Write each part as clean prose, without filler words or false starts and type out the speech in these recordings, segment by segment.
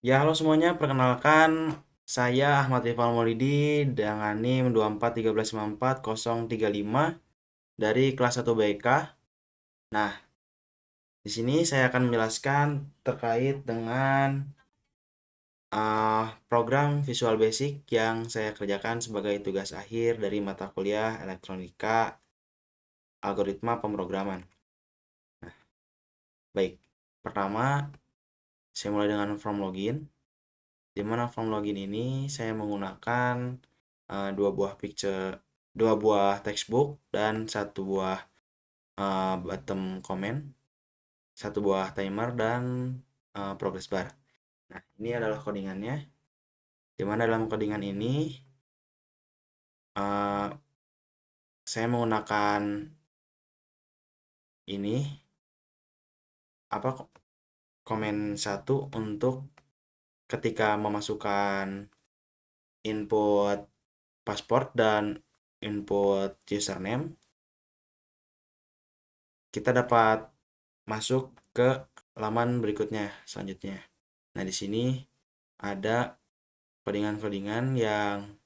Ya, halo semuanya. Perkenalkan, saya Ahmad Rifal Maulidi dengan NIM 241394 dari kelas 1 BK. Nah, di sini saya akan menjelaskan terkait dengan program Visual Basic yang saya kerjakan sebagai tugas akhir dari mata kuliah Elektronika Algoritma Pemrograman. Nah, baik. Pertama, saya mulai dengan form login. Di mana form login ini saya menggunakan dua buah textbook dan satu buah bottom comment, satu buah timer dan progress bar. Nah, ini adalah codingannya. Di mana dalam codingan ini uh, saya menggunakan ini apa komen satu untuk ketika memasukkan input password dan input username, kita dapat masuk ke halaman berikutnya selanjutnya. Nah, di sini ada codingan-codingan yang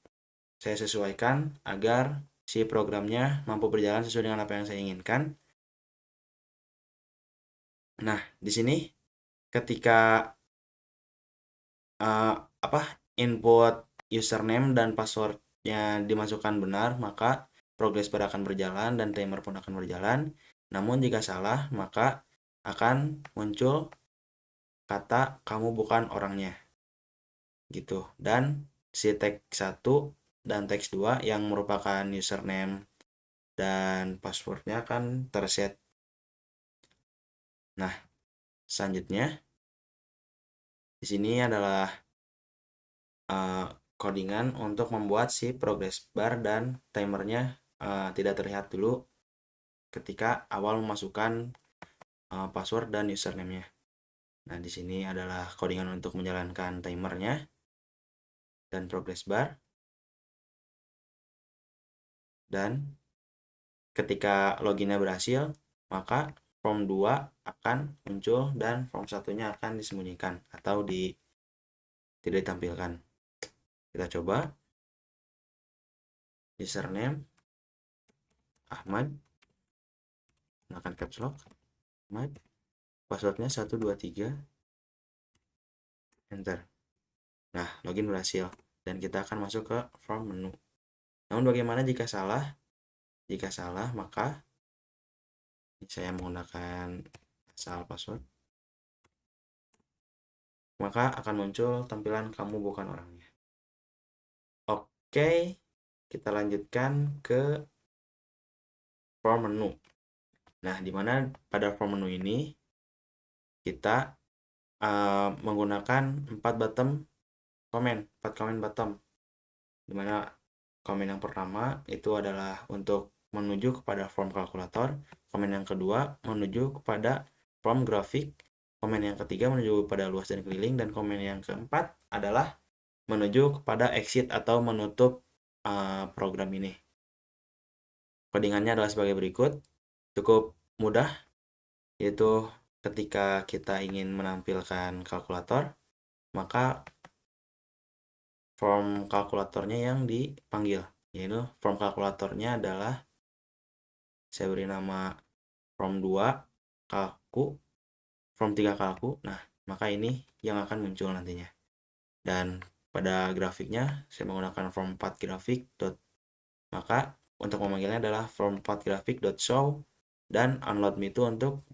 saya sesuaikan agar si programnya mampu berjalan sesuai dengan apa yang saya inginkan. Nah, di sini ketika uh, apa input username dan passwordnya dimasukkan benar, maka progress bar akan berjalan dan timer pun akan berjalan. Namun jika salah, maka akan muncul kata kamu bukan orangnya gitu. Dan si teks 1 dan teks 2 yang merupakan username dan passwordnya akan terset. Nah, selanjutnya di sini adalah codingan untuk membuat si progress bar dan timernya tidak terlihat dulu ketika awal memasukkan password dan username-nya. Nah, di sini adalah codingan untuk menjalankan timernya dan progress bar. Dan ketika loginnya berhasil, maka form 2 akan muncul dan form satunya akan disembunyikan atau tidak ditampilkan. Kita coba. Username Ahmad, gunakan caps lock Ahmad, passwordnya 123, enter. Nah, login berhasil dan kita akan masuk ke form menu. Namun bagaimana jika salah? Jika salah, maka saya menggunakan asal password, maka akan muncul tampilan kamu bukan orangnya. Oke, kita lanjutkan ke form menu. Nah, di mana pada form menu ini kita menggunakan 4 bottom comment, 4 comment bottom. Di mana komen yang pertama itu adalah untuk menuju kepada form kalkulator, komen yang kedua menuju kepada form grafik, komen yang ketiga menuju kepada luas dan keliling, dan komen yang keempat adalah menuju kepada exit atau menutup program ini. Codingannya adalah sebagai berikut, cukup mudah, yaitu ketika kita ingin menampilkan kalkulator, maka form kalkulatornya yang dipanggil, yaitu form kalkulatornya adalah saya beri nama form 2 kalku, form 3 kalku. Nah, maka ini yang akan muncul nantinya. Dan pada grafiknya saya menggunakan form 4 grafik dot, maka untuk memanggilnya adalah form 4 grafik dot show dan unload me itu untuk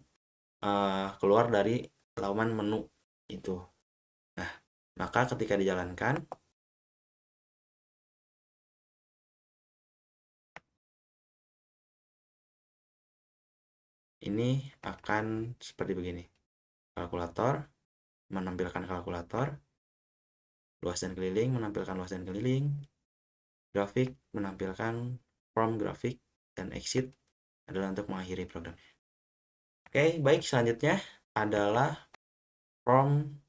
keluar dari halaman menu itu. Nah, maka ketika dijalankan ini akan seperti begini. Kalkulator menampilkan kalkulator, luas dan keliling menampilkan luas dan keliling, grafik menampilkan form grafik, dan exit adalah untuk mengakhiri program. Oke, baik, selanjutnya adalah form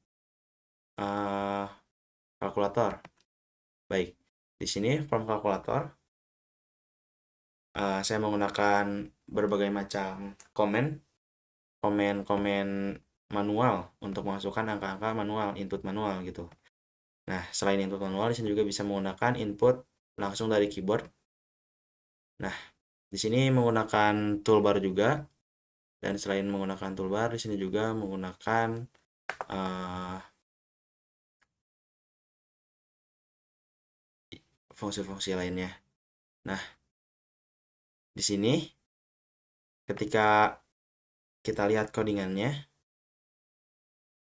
kalkulator. Baik, di sini form kalkulator saya menggunakan berbagai macam komen manual untuk memasukkan angka-angka manual, input manual gitu. Nah, selain input manual, di sini juga bisa menggunakan input langsung dari keyboard. Nah, di sini menggunakan toolbar juga, dan selain menggunakan toolbar, di sini juga menggunakan fungsi-fungsi lainnya. Nah, di sini ketika kita lihat codingannya,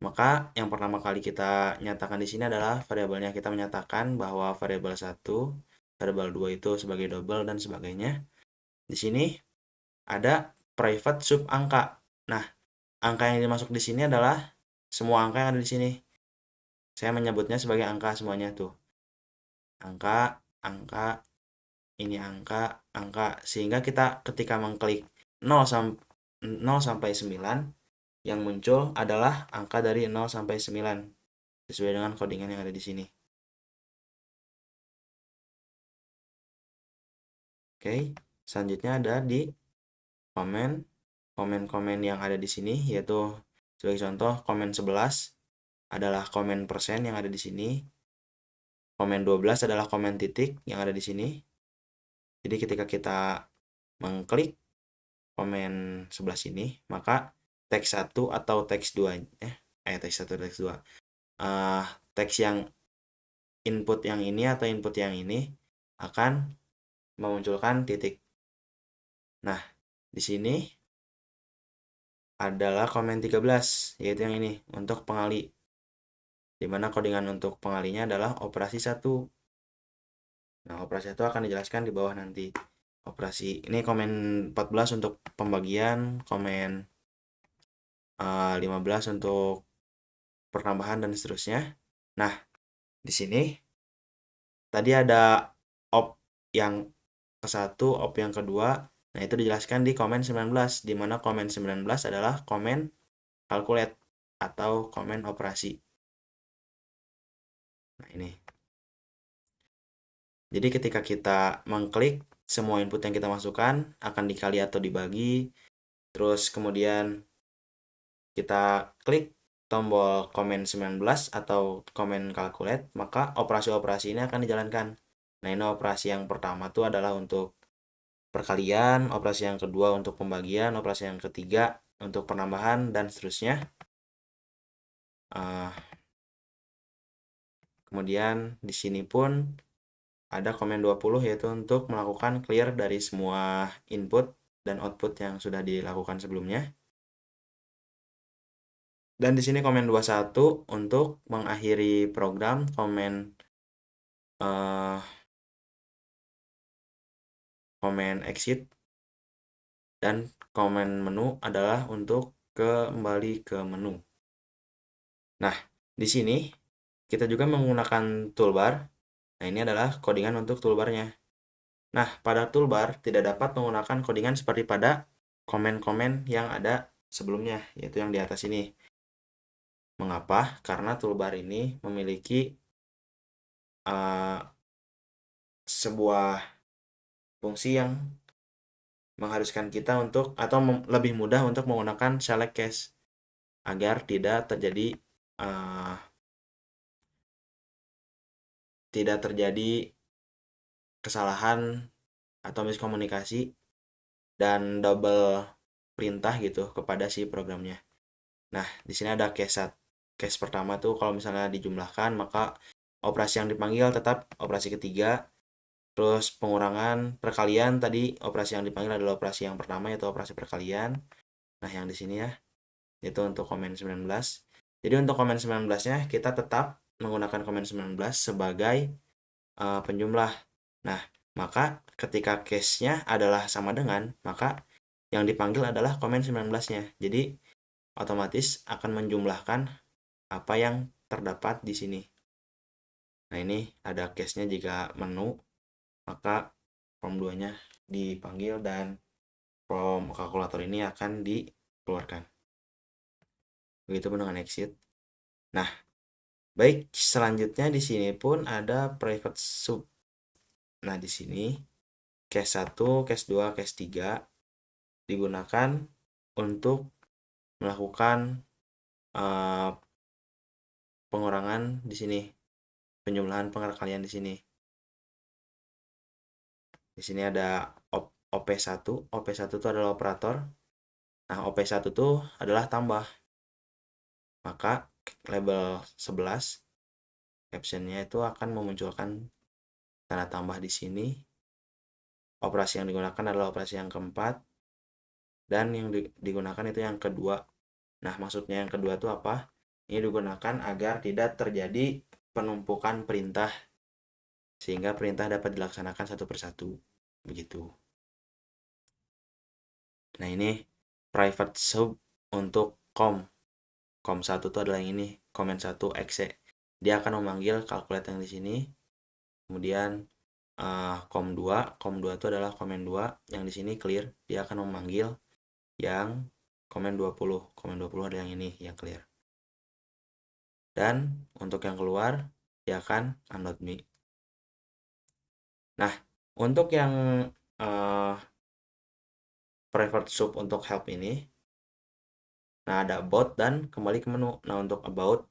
maka yang pertama kali kita nyatakan di sini adalah variabelnya. Kita menyatakan bahwa variabel 1, variabel 2 itu sebagai double dan sebagainya. Di sini ada private sub angka. Nah, angka yang dimasuk di sini adalah semua angka yang ada di sini. Saya menyebutnya sebagai angka semuanya tuh. Angka, angka, ini angka, angka. Sehingga kita ketika mengklik 0 sampai 9, yang muncul adalah angka dari 0 sampai 9 sesuai dengan codingan yang ada di sini. Oke, selanjutnya ada di komen yang ada di sini, yaitu sebagai contoh komen 11 adalah komen persen yang ada di sini. Komen 12 adalah komen titik yang ada di sini. Jadi ketika kita mengklik komen 11 ini, maka teks 1 atau teks 2 teks 1 teks 2 teks yang input yang ini atau input yang ini akan memunculkan titik. Nah, di sini adalah komen 13, yaitu yang ini untuk pengali, dimana codingan untuk pengalinya adalah operasi 1. Nah, operasi itu akan dijelaskan di bawah nanti. Operasi ini komen 14 untuk pembagian, komen 15 untuk pertambahan dan seterusnya. Nah, di sini tadi ada op yang ke-1, op yang kedua. Nah, itu dijelaskan di komen 19, di mana komen 19 adalah komen calculate atau komen operasi. Nah, ini. Jadi ketika kita mengklik, semua input yang kita masukkan akan dikali atau dibagi. Terus kemudian kita klik tombol komen 19 atau komen calculate, maka operasi-operasi ini akan dijalankan. Nah, ini operasi yang pertama tuh adalah untuk perkalian, operasi yang kedua untuk pembagian, operasi yang ketiga untuk penambahan, dan seterusnya. Kemudian di sini pun ada komen 20, yaitu untuk melakukan clear dari semua input dan output yang sudah dilakukan sebelumnya. Dan di sini komen 21 untuk mengakhiri program, komen exit, dan komen menu adalah untuk kembali ke menu. Nah, di sini kita juga menggunakan toolbar. Nah, ini adalah codingan untuk toolbarnya. Nah, pada toolbar tidak dapat menggunakan codingan seperti pada komen-komen yang ada sebelumnya, yaitu yang di atas ini. Mengapa? Karena toolbar ini memiliki sebuah fungsi yang mengharuskan kita untuk atau lebih mudah untuk menggunakan select case agar tidak terjadi kesalahan atau miskomunikasi dan double perintah gitu kepada si programnya. Nah, di sini ada case pertama tuh kalau misalnya dijumlahkan, maka operasi yang dipanggil tetap operasi ketiga. Terus pengurangan perkalian tadi operasi yang dipanggil adalah operasi yang pertama, yaitu operasi perkalian. Nah, yang di sini ya itu untuk komen 19. Jadi untuk komen 19-nya kita tetap menggunakan komen 19 sebagai penjumlah. Nah, maka ketika case-nya adalah sama dengan, maka yang dipanggil adalah komen 19-nya. Jadi otomatis akan menjumlahkan apa yang terdapat di sini. Nah, ini ada case-nya jika menu, maka form 2-nya dipanggil dan form kalkulator ini akan dikeluarkan. Begitupun dengan exit. Nah, baik, selanjutnya di sini pun ada private sub. Nah, di sini case 1, case 2, case 3 digunakan untuk melakukan pengurangan di sini, penjumlahan pengkalian di sini. Di sini ada OP1. OP1 itu adalah operator. Nah, OP1 itu adalah tambah. Maka label 11 captionnya itu akan memunculkan tanda tambah di sini. Operasi yang digunakan adalah operasi yang keempat, dan yang digunakan itu yang kedua. Nah, maksudnya yang kedua itu apa? Ini digunakan agar tidak terjadi penumpukan perintah, sehingga perintah dapat dilaksanakan satu persatu. Begitu. Nah, ini private sub untuk com 1 itu adalah yang ini, comment 1 exe. Dia akan memanggil calculate yang di sini. Kemudian com 2 itu adalah comment 2 yang di sini clear. Dia akan memanggil yang comment 20. Comment 20 ada yang ini yang clear. Dan untuk yang keluar dia akan unload me. Nah, untuk yang private sub untuk help ini, nah ada about dan kembali ke menu. Nah, untuk about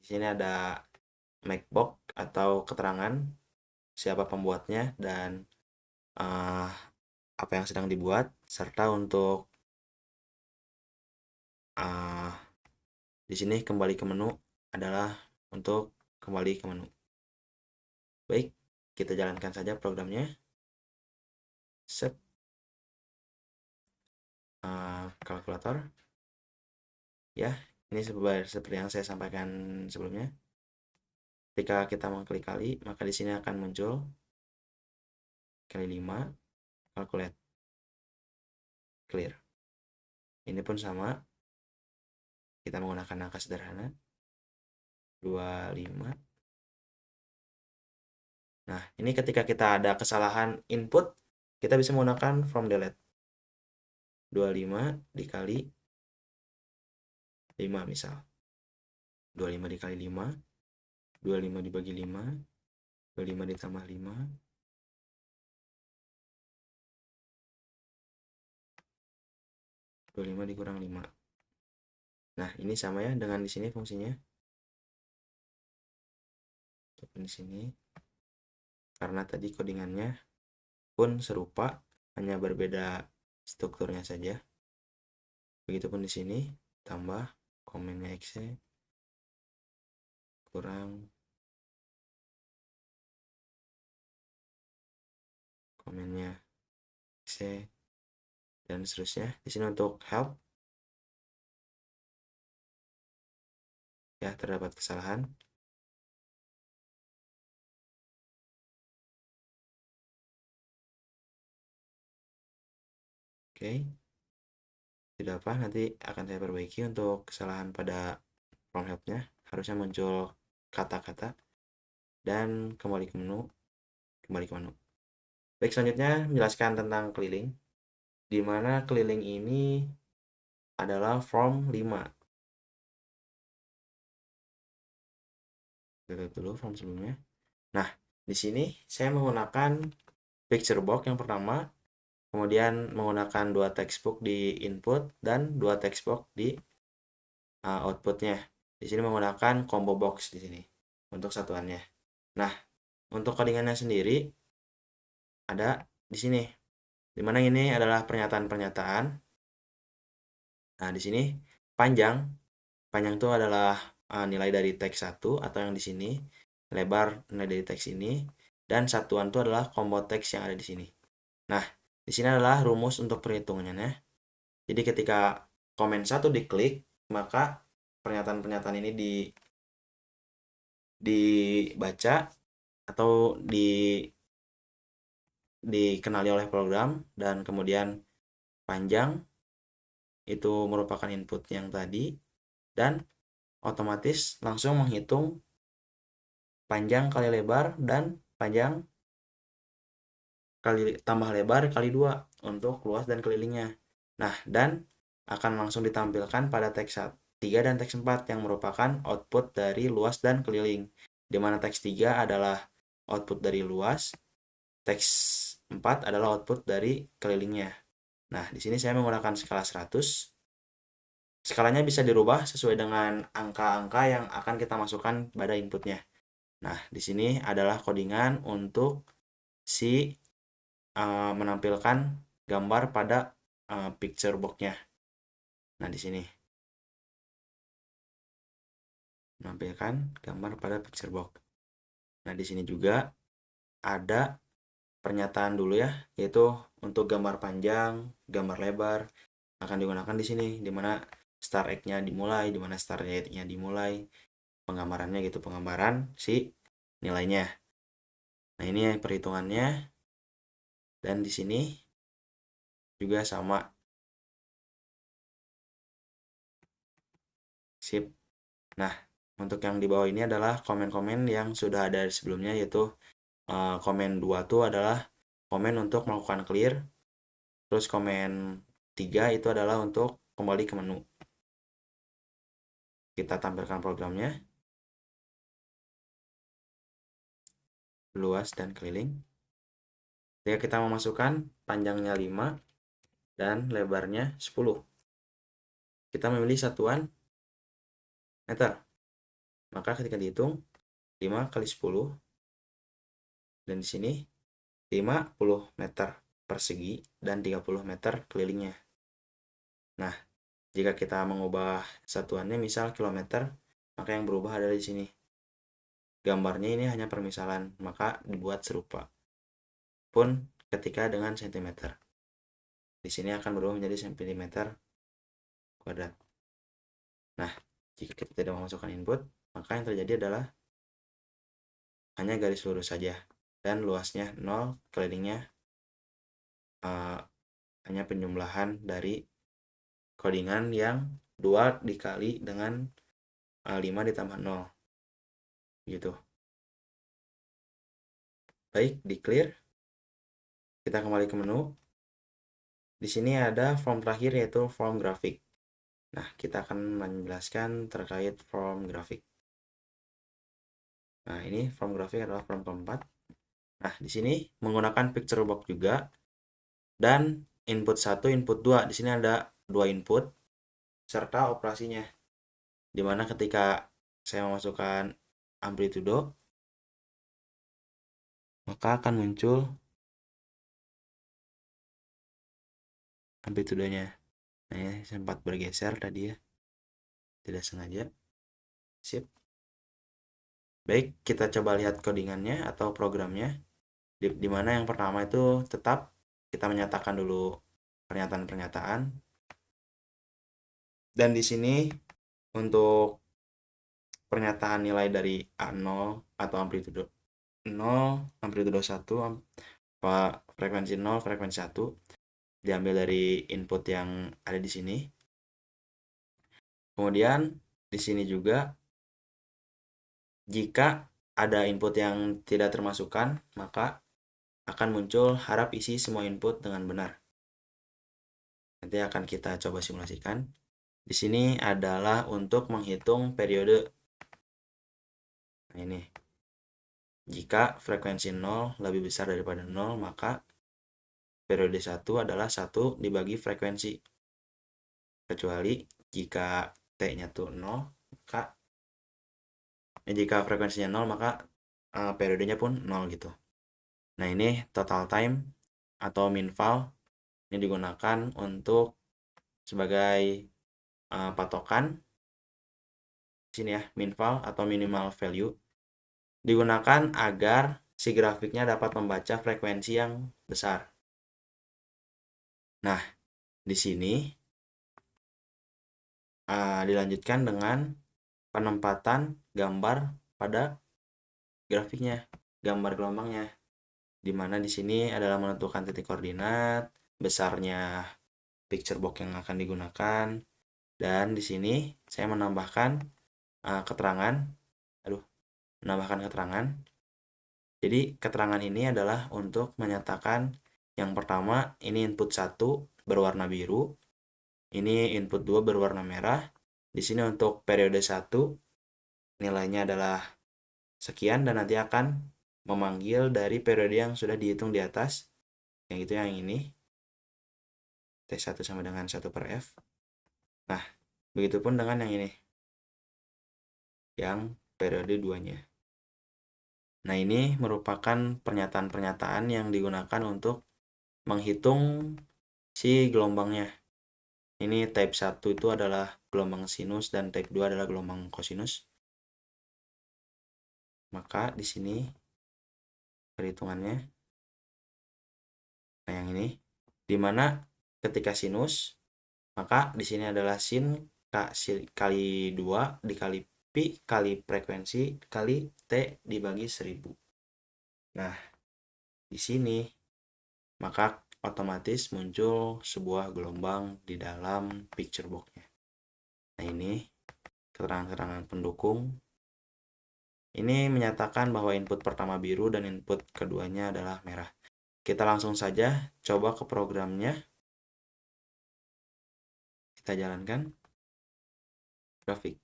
di sini ada Macbook atau keterangan siapa pembuatnya dan apa yang sedang dibuat, serta untuk di sini kembali ke menu adalah untuk kembali ke menu. Baik, kita jalankan saja programnya. Set kalkulator. Ya, ini seperti yang saya sampaikan sebelumnya. Ketika kita mengklik kali, maka di sini akan muncul kali 5 calculate clear. Ini pun sama. Kita menggunakan angka sederhana 25. Nah, ini ketika kita ada kesalahan input, kita bisa menggunakan from delete. 25 dikali 5 misal. 25 dikali 5, 25 dibagi 5, 25 ditambah 5, 25 dikurang 5. Nah, ini sama ya dengan di sini fungsinya. Di sini karena tadi codingannya pun serupa, hanya berbeda strukturnya saja. Begitupun di sini tambah komennya exe kurang komennya exe dan seterusnya. Di sini untuk help ya terdapat kesalahan. Oke. Tidak apa, nanti akan saya perbaiki untuk kesalahan pada from help-nya. Harusnya muncul kata-kata dan kembali ke menu. Baik, selanjutnya menjelaskan tentang keliling, di mana keliling ini adalah form 5. Lihat dulu form sebelumnya. Nah, di sini saya menggunakan picture box yang pertama, kemudian menggunakan 2 textbook di input dan 2 textbook di outputnya. Di sini menggunakan combo box di sini untuk satuannya. Nah, untuk codingannya sendiri ada di sini, dimana ini adalah pernyataan-pernyataan. Nah, di sini panjang itu adalah nilai dari teks 1 atau yang di sini, lebar nilai dari teks ini, dan satuan itu adalah combo teks yang ada di sini. Nah, di sini adalah rumus untuk perhitungannya. Jadi ketika komen 1 diklik, maka pernyataan-pernyataan ini dibaca atau dikenali oleh program, dan kemudian panjang itu merupakan input yang tadi, dan otomatis langsung menghitung panjang kali lebar dan panjang kali tambah lebar kali 2 untuk luas dan kelilingnya. Nah, dan akan langsung ditampilkan pada teks 3 dan teks 4 yang merupakan output dari luas dan keliling. Di mana teks 3 adalah output dari luas, teks 4 adalah output dari kelilingnya. Nah, di sini saya menggunakan skala 100 Skalanya bisa dirubah sesuai dengan angka-angka yang akan kita masukkan pada inputnya. Nah, di sini adalah codingan untuk si menampilkan gambar pada picture box-nya. Nah, di sini menampilkan gambar pada picture box. Nah, di sini juga ada pernyataan dulu ya, yaitu untuk gambar panjang, gambar lebar akan digunakan di sini, dimana start egg-nya dimulai, dimana start egg-nya dimulai, penggambarannya gitu, penggambaran si nilainya. Nah, ini perhitungannya, dan di sini juga sama. Sip. Nah, untuk yang di bawah ini adalah komen-komen yang sudah ada sebelumnya, yaitu komen 2 tuh adalah komen untuk melakukan clear, terus komen 3 itu adalah untuk kembali ke menu. Kita tampilkan programnya, luas dan keliling. Jika kita memasukkan panjangnya 5 dan lebarnya 10, kita memilih satuan meter. Maka ketika dihitung 5 kali 10, dan di sini 50 meter persegi dan 30 meter kelilingnya. Nah, jika kita mengubah satuannya misal kilometer, maka yang berubah adalah di sini. Gambarnya ini hanya permisalan, maka dibuat serupa. Pun ketika dengan sentimeter. Di sini akan berubah menjadi sentimeter kuadrat. Nah, jika kita tidak memasukkan input, maka yang terjadi adalah hanya garis lurus saja. Dan luasnya 0, kelilingnya hanya penjumlahan dari codingan yang 2 dikali dengan 5 ditambah 0. Gitu. Baik, di clear. Kita kembali ke menu. Di sini ada form terakhir, yaitu form grafik. Nah, kita akan menjelaskan terkait form grafik. Nah, ini form grafik adalah form keempat. Nah, di sini menggunakan picture box juga, dan input 1, input 2. Di sini ada 2 input serta operasinya. Dimana ketika saya memasukkan amplitudo, maka akan muncul amplitudenya. Nah, ya, sempat bergeser tadi ya, tidak sengaja. Sip. Baik, kita coba lihat codingannya atau programnya. Dimana yang pertama itu tetap kita menyatakan dulu pernyataan-pernyataan. Dan di sini untuk pernyataan nilai dari A0 atau amplitudo 0, amplitudo 1, frekuensi 0, frekuensi 1 diambil dari input yang ada di sini. Kemudian di sini juga jika ada input yang tidak termasukkan, maka akan muncul harap isi semua input dengan benar. Nanti akan kita coba simulasikan. Di sini adalah untuk menghitung periode. Nah, ini. Jika frekuensi 0 lebih besar daripada 0, maka periode 1 adalah 1 dibagi frekuensi. Kecuali jika T-nya tuh 0, maka jika frekuensinya 0, maka periodenya pun 0 gitu. Nah, ini total time atau min val. Ini digunakan untuk sebagai patokan. Sini ya, min val atau minimal value. Digunakan agar si grafiknya dapat membaca frekuensi yang besar. Nah, di sini dilanjutkan dengan penempatan gambar pada grafiknya, gambar gelombangnya, di mana di sini adalah menentukan titik koordinat, besarnya picture box yang akan digunakan, dan di sini saya menambahkan keterangan. Jadi keterangan ini adalah untuk menyatakan yang pertama ini input 1 berwarna biru, ini input 2 berwarna merah. Di sini untuk periode 1 nilainya adalah sekian, dan nanti akan memanggil dari periode yang sudah dihitung di atas, yang itu yang ini, T1 sama dengan 1 per F. Nah, Begitupun dengan yang ini, yang periode 2-nya. Nah, ini merupakan pernyataan-pernyataan yang digunakan untuk menghitung si gelombangnya. Ini type 1 itu adalah gelombang sinus dan type 2 adalah gelombang kosinus. Maka di sini perhitungannya, nah yang ini, dimana ketika sinus, maka di sini adalah sin kali 2 dikali pi kali frekuensi kali T dibagi 1000. Nah, di sini maka otomatis muncul sebuah gelombang di dalam picture box-nya. Nah, ini keterangan-keterangan pendukung. Ini menyatakan bahwa input pertama biru dan input keduanya adalah merah. Kita langsung saja coba ke programnya. Kita jalankan grafik.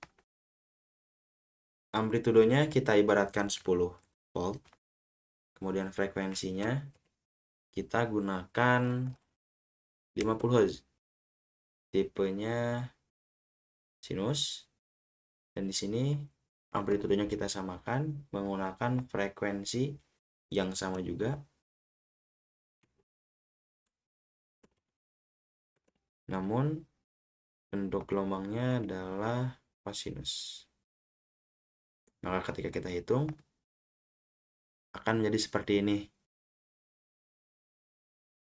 Amplitudonya kita ibaratkan 10 volt. Kemudian frekuensinya kita gunakan 50 Hz. Tipenya sinus. Dan di sini amplitudenya kita samakan menggunakan frekuensi yang sama juga. Namun bentuk gelombangnya adalah kosinus. Maka ketika kita hitung akan menjadi seperti ini.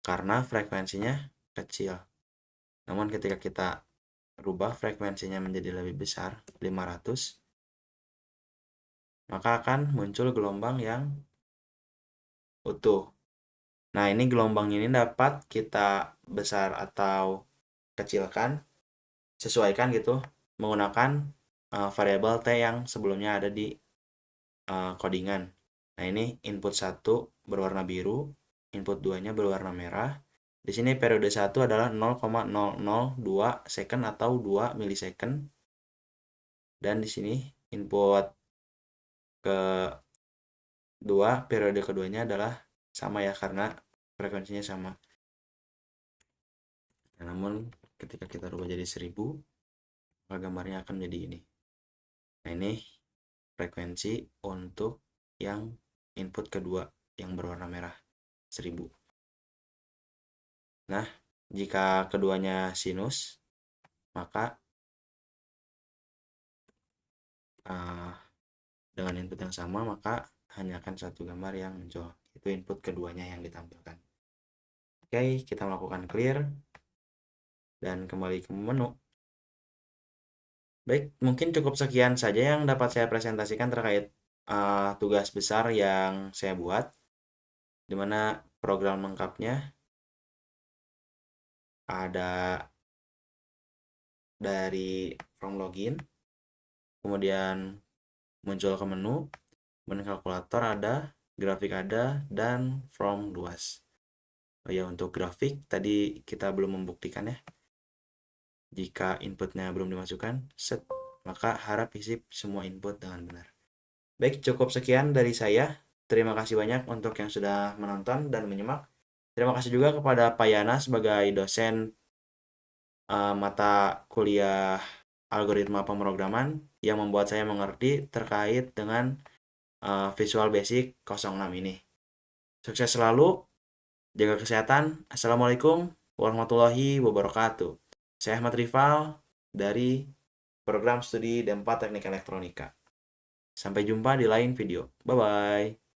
Karena frekuensinya kecil. Namun ketika kita rubah frekuensinya menjadi lebih besar, 500, maka akan muncul gelombang yang utuh. Nah, ini gelombang ini dapat kita besar atau kecilkan, sesuaikan gitu, menggunakan variabel T yang sebelumnya ada di codingan. Nah, ini input 1 berwarna biru, input 2-nya berwarna merah. Di sini periode 1 adalah 0,002 second atau 2 milisecond. Dan di sini input ke 2 periode keduanya adalah sama ya, karena frekuensinya sama. Nah, namun ketika kita rubah jadi 1000, maka gambarnya akan menjadi ini. Nah, ini frekuensi untuk yang input kedua yang berwarna merah, 1000. Nah, jika keduanya sinus, maka dengan input yang sama, maka hanya akan satu gambar yang muncul. Itu input keduanya yang ditampilkan. Oke, kita melakukan clear dan kembali ke menu. Baik, mungkin cukup sekian saja yang dapat saya presentasikan terkait tugas besar yang saya buat, di mana program lengkapnya ada dari from login, kemudian muncul ke menu kalkulator ada, grafik ada, dan from luas. Oh ya, untuk grafik tadi kita belum membuktikan ya. Jika inputnya belum dimasukkan, set, maka harap isi semua input dengan benar. Baik, cukup sekian dari saya. Terima kasih banyak untuk yang sudah menonton dan menyimak. Terima kasih juga kepada Pak Yana sebagai dosen mata kuliah algoritma pemrograman yang membuat saya mengerti terkait dengan Visual Basic 06 ini. Sukses selalu, jaga kesehatan. Assalamualaikum warahmatullahi wabarakatuh. Saya Ahmad Rifal dari program studi D4 Teknik Elektronika. Sampai jumpa di lain video. Bye-bye.